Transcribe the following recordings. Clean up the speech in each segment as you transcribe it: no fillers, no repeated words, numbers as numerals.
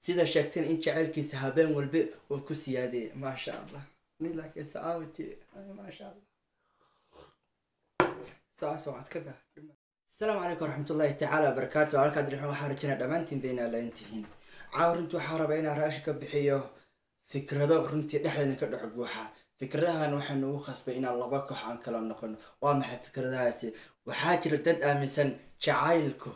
sida sheegteen in jacaylkiisa habeen walba uu ku siyaadiyay maasha allah laakiin saawati maasha allah saacad kaga السلام عليكم ورحمة الله تعالى وبركاته. على قدر ما حرجنا دمانتين بين الانتهين عاورنتو حاربينا راشك بحيو فكرة رنتي دحلنا كدح جوحة فكرها نحن وخص بين الله بكح عن كلام نقول وما فكرة هاتي وحاجر تدأ مثلا شعائلكو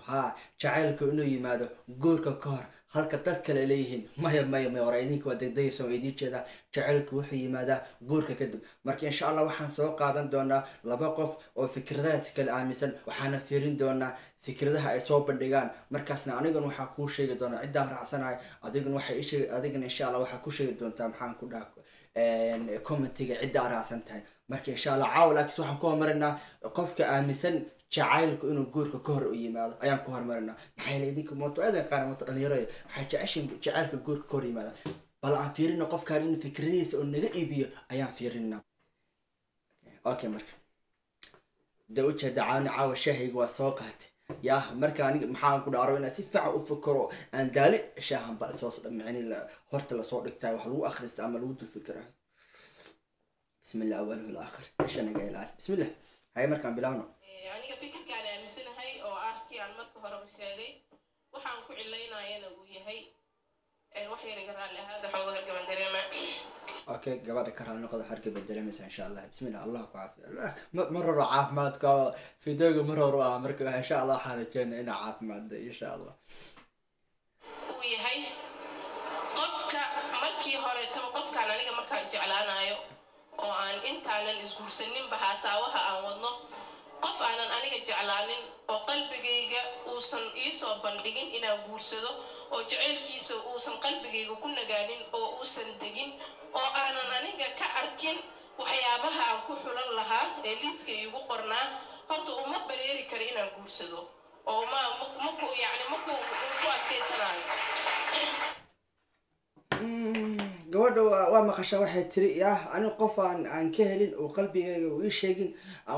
شعائلكو إنه يماذا جورك كار هل كتذكر إليهن ما ورايدينك ودقدي سويدي كذا شعائلك وحي ماذا جورك كذب مرك إن شاء الله وحن سوق قاعدين دونا لبقف وفكرات كالآمسن وحنا فيرين دونا فكرتها إصابة دجان مركزنا عنيقن وحكوش شيء دونا عدة رأسنا أديقن وحي إيش أديقن إن شاء الله وحكوش شيء دونا تامحان كده كومنتيجا عدة رأسنتها مرك إن شاء الله عاولك سو حنكون مرنا قفك آمسن شعائلك إنه جورك كهر يماذا أيام كهر مرنا محيل يديك موتو هذا كان موتو اليري حاجة عشان شعائلك جورك كهر يماذا بل عن فيرنا قف كان إنه فكريس إنه جايبيه أيام فيرنا أوكي مرك دوتش دعاني عاوز شهي وساقط يا مركاني محاان كل عربنا سفع وفكروا أن دالي شاهم بأساس يعني هرت الصوت تاعي وحلو آخر استعمل ود الفكرة بسم الله أوله والآخر إيش أنا جاي الآن بسم الله هاي مركان بلانا يعني فكر كان مسنا هاي أو أحكي عن مركب هرب الشاقي وحن كعلينا ينا ويا هاي الوحي رجع لهذا حوار كمان دريمة اوكي قبل كرهنا نقضي حركه بالدرمس ان شاء الله بسم الله الله يعافي مرة عاف ماتك في دقيقه مرة مركب ان شاء الله حالة جنة انا عاف ماد ان شاء الله ويا هاي قفك مركي هوري تم قفك انا نيجا مركان جعلانايو oo aan intaanan isguursanin bahaasawaha aan wadno qof aanan aniga jeclaanin oo qalbigayga uusan ii soo bandhigin inaan guursado oo jaceylkiisa uusan qalbigayga ku nagaanin oo uusan degin oo aanan aniga ka arkin waxyaabaha aan ku xulan lahaa ee liiska iigu qornaa horta uma bareeri karo inaan guursado oo ma ku adkaysanaayo gabadha waa maqasha waxay tiri yaa ani qof aan ka helin oo qalbigayga uu ii sheegin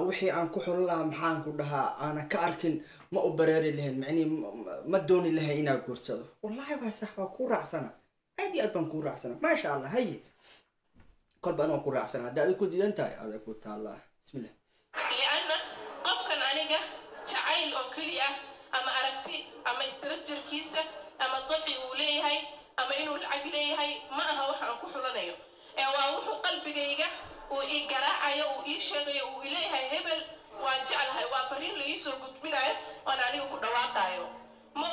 wixii aan ku xulan lahaa maxaan ku dhahaa aana ka arkin ma u bareeri lahayn macni ma dooni lahayn inaan guursado wallahi waa sax waa ku raacsana aad iyo aad baan ku raacsana maasha allah haye كل بأنا أقول رأسنا هذا يكون دي أنت هذا يكون تعالى بسم الله لأن قف كان عليك شعيل أو كلية أما أردتي أما استرجر كيسة أما طبعي وليه هاي أما إنه العقلي هاي ما هو وح عن كحولنا يو وح قلبي جيجا وإجراء وإيشجع وإليه هاي هبل وجعلها وافرين ليسو قد بنايا وأنا عليه كنا واقعيو ما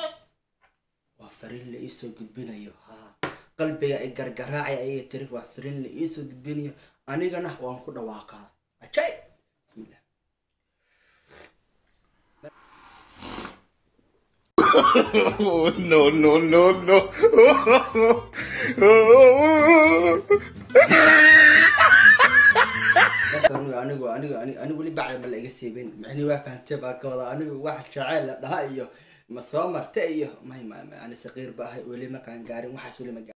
وافرين ليسو قد بنايا ها قلبي إجراء أي ترك وافرين ليسو قد بنايا أنا جنا وأنا كنا واقع أشيء بسم الله no. أنا ولي بعد ما لقيت سيبين معني وافهمت بقى أنا واحد شعيل ده إياه مصامر تأيه ما أنا صغير بقى ولي ما كان قاري وحس ولي ما قاري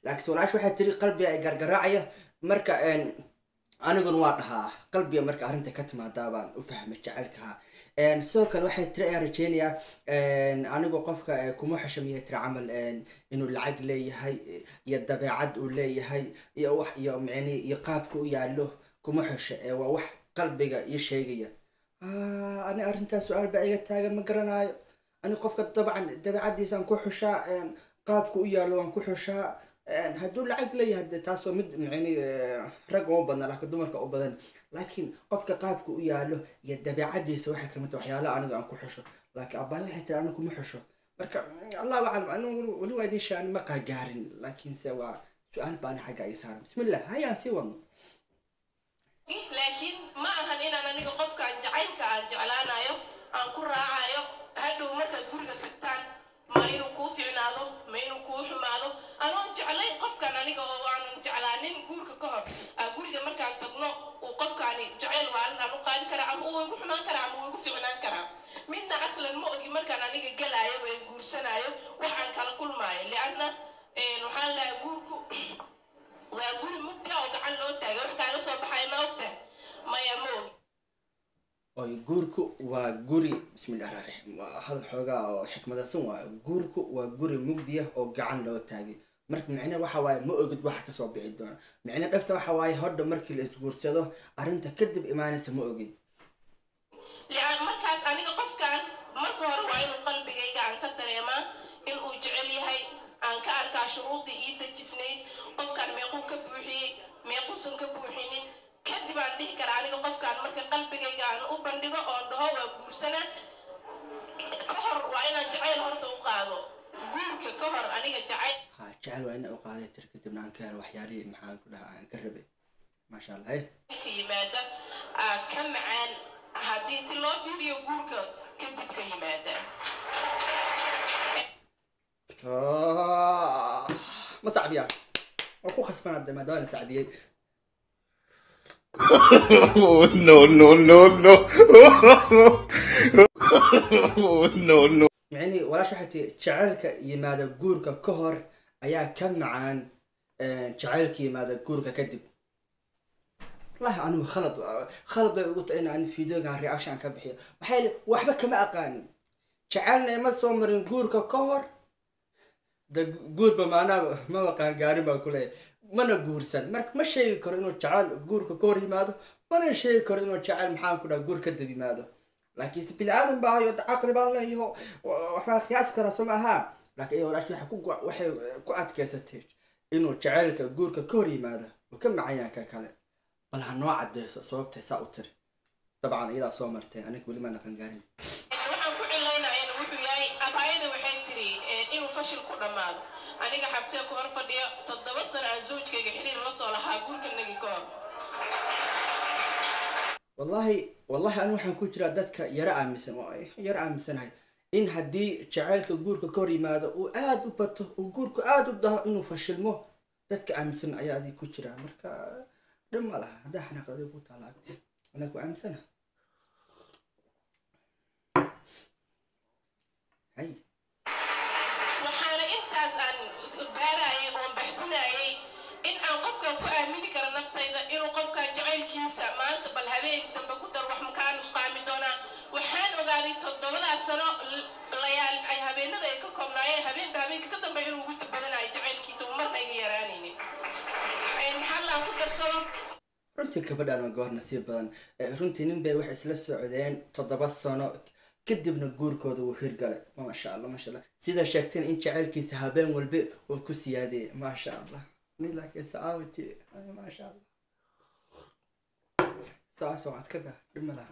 لكن ولاش واحد تري قلبي قرقراعية مركا أنا قن واضحة قلبي مركا أرنت كتمة دابان وفهم شعلكها سوكا الواحد ترى رجينيا أنا وقفك كموحش مية عمل إنه العقل هاي يدبع عد ولا هاي يا يعني يقابك ويا كموحش ووح قلبي يشيجيا أنا أرنت سؤال بأي تاج مقرناي أنا قفك طبعا دبع عدي سان كوحشا قابك ويا له كوحشا هدول العقل هاد تاسو مد يعني رقم بدنا لكن دمرك أو بدن لكن قفك قابك ويا له يدبع عدي سوى حكمة وحيالا أنا عم كوحشة لكن أباي حتى أنا كمحشة مركب الله أعلم أنا ولو هذه شان ما قارن لكن سوى سؤال بأنا حاجة يسار بسم الله هيا سوى لكن ما أهنينا أنا نيجي قفك عن جعلك عن جعلانا يو عن كرة عيو هادو متى جورك تكتان ما إنه كوفي عناده ما إنه كوف ماله أنا جعلين قفك أنا نيجي عن جعلانين جورك كهر جورك مركب عن تقنو وقفك عن جعل وعن أنا قال كرام هو يقول حنا كرام هو يقول في عنان كرام منا أصلا مؤجي مركب أنا نيجي جلايا ويجور سنايا وحن كلا كل ماي لأن نحال جوركو ويقول مبتع وقعن لو تاجر حكاية صباح ما وقته ما يموت oo guurku waa guri bismillaahir rahmaanir rahiim hal xoogaa oo xikmadaysan waa guurku waa guri mugdi ah oo gacan loo taagay marka macna waxa waaye ma ogid waxa ka soo bixi doona macna dhabta waxa waaye hodda markii la isguursado arinta kadib imaanaysa ma ogid laan markaas aniga qofkan marka hore waa inuu qalbigayga aan ka dareemaa in uu jecel yahay aan ka arkaa shuruudii ii dejisnayd qofkan meequu ka buuxiyey meequusan ka buuxinin kadib aan dhihi karaa aniga qofkan marka qalbigayga aan u bandhigo oon dhaho waa guursana ka hor waa inaan jacayl horta u qaado guurka ka hor aniga jacayl jacayl waa inaan u qaaday tir kadibna aan ka helo waxyaalihii maxaan ku dhahaa aan ka rabay maasha allah ka yimaada ka macaan haddii si loo fiiriyo guurka kadib ka yimaada ما صعب يعني اكو خصمنا قد ما دام سعديه no no no no no no يعني ولا شو حتى جعلك يمادا جورك كهر ايا كم معان جعلك يمادا جورك كدب والله انا خلط قلت انا فيديو عن رياكشن كبحيه وحيل وحبه كما اقاني جعلنا ما صومرين جورك كهر ده جور بمعنى ما وقع قارن بقوله mana guursan marka ma sheegi karo inuu jacayl guurka ka hor yimaado mana sheegi karo inuu jacayl maxaan ku dhaha guur ka dib yimaado laakiin si bini-aadan baa hayo caqli baan leeyaho waxbaa qiyaasi karaa soo maaha laakiin iyo walaash waxay ku adkaysatay inuu jacaylka guurka ka hor yimaado oo ka macayaan ka kale bal ha noo cadeyso sababtay saa u tiri dabcan iyadaa soo martay aniga weli ma naqan gaarin waxaan ku cilaynayana wuxuu yahay abaayada waxay tiri inuu fashil ku dhammaado aniga xabsiga ku hor fadhiyo 7 sano aan zawjkayga xiriir la soo lahaa guurkanagii ka hor wallahi anigu waxaan ku jiraa dadka yara aaminsanahay in haddii jacaylka guurka ka hor yimaado uu aada u bato uu guurku aada u daho inuu fashilmo dadka aaminsan ayaa adig ku jira marka dhib ma laha haddaa xanaaqaday ku taalaagti anaa ku aaminsana hay waxaana intaas aan baarayay oon baxdinayay in aan qofkan ku aamini karo naftayda inuu qofkan jacaylkiisa maanta bal habeen dambe ku dar wax makaan isqaami doonaa waxaan ogaaday 7 sano layaal ay habeenada ay ka koobnaayeen habeenka ka dambe inuu ugu badanayo jacaylkiisa uu marna iga yaraanaynin maxaa laan ku darsado runtii gabadhaan waa goor nasiib badan runtii nin bay waxay isla socdeen 7 sano kadibna guurkooda wuu hirgalay maasha allah sida sheegteen in jacaylkiisa habeen walba uu ku siyaadiyay maasha allah ni laakiin saawati maasha allah saacad kada dhimala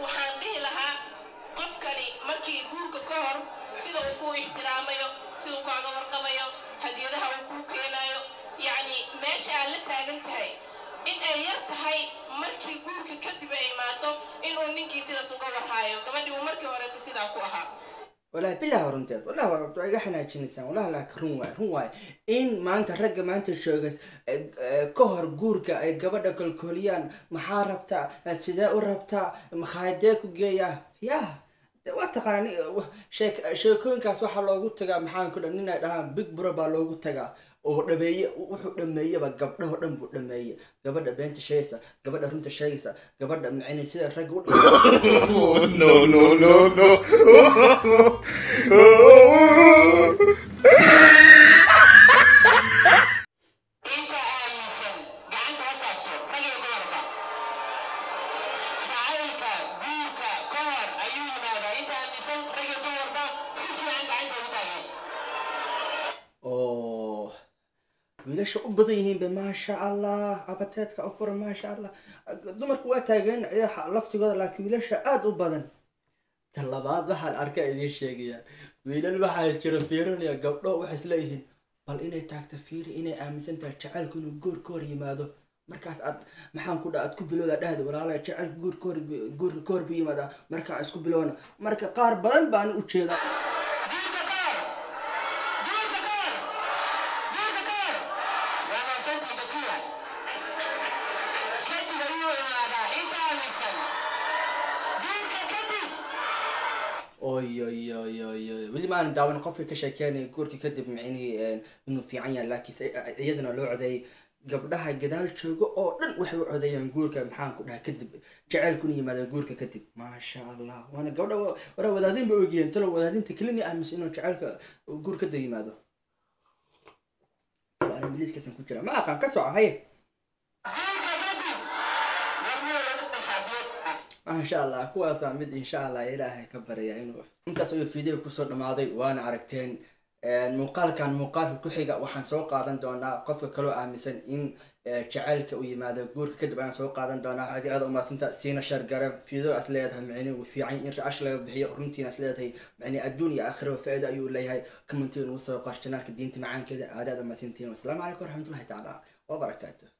waxaan dhihi lahaa qofkani markii guurka ka hor sida uu ku ixtiraamayo sida uu kaaga warqabayo hadiyadaha uu kuu keenayo yacni meesha aad la taagan tahay in ay yar tahay markii guurka kadib ay imaato inuu ninkii sidaas uga warhaayo gabadhii uu markii horeta sidaa ku ahaa والله بالله ورنتاد والله احنا جنسان والله لا رون ان ما انت رجع ما انت شوغس كهر جوركا اي غبدا كلكوليان محاربتا سيدا وربتا مخايدك وجيا يا واتقاني sheekooyinkaas waxa loogu tagaa maxaan ku dhanina dhahan big bro baa loogu tagaa oo dhameeye wuxuu dhameeyaba gabdhaha dhan buu dhameeyay gabadha beenta sheeysa gabadha runta sheeysa gabadha macna sida rag u no no no no wiilasha u badan yihiin ma sha Allah abateedka afur ma sha Allah dumarku waa taagan laftigooda laakiin wiilasha aad u badan talabaad waxaan arkay idin sheegaya wiilal waxa jira fiirinaya gabdho waxa isla yihiin bal inay taagta fiiri inay aaminsan tahay jacaylku inuu guur ka hor yimaado markaas aad maxaan ku dhaad ku bilowda dhahda walaalaha jacaylku guur ka hor yimaada marka isku bilowna marka qaar badan baan u jeedaa weli ma aan daawan qofka ka sheekeynay guurka kadib macni inuu fiican yahay laakiin iyadana loo coday gabdhaha gadaal jooga oo dhan waxay u codeeyaan guurka maxaan ku dhahay kadib jaceylkuna yimaadaan guurka kadib maasha allah waana gabdha wara wadaadin ba ogyihiin talo wadaadinta kelimi aaminsan inuu jaceylka guur kadib yimaado ana miliiskaasan ku jira ma aqaan ka soco haye ما شاء الله كويس مد إن شاء الله إلهي كبر يا إنه أنت سوي فيديو كسر الماضي وأنا عرفتين المقال كان مقال كحيجة وحن سوق قادم دونا قف كلو مثلا إن جعلك ويماذا بقول كتب أنا سوق قادم دونا هذه هذا ما سنت سينا شر قرب فيديو أسليتها معيني وفي عين إن رأش له بهي رمتين أسليتها يعني الدنيا آخر وفائدة أيوة لي هاي كمنتين وصل قاشتنا كدينتي معانا كذا هذا ما سنتين والسلام عليكم ورحمة الله تعالى وبركاته.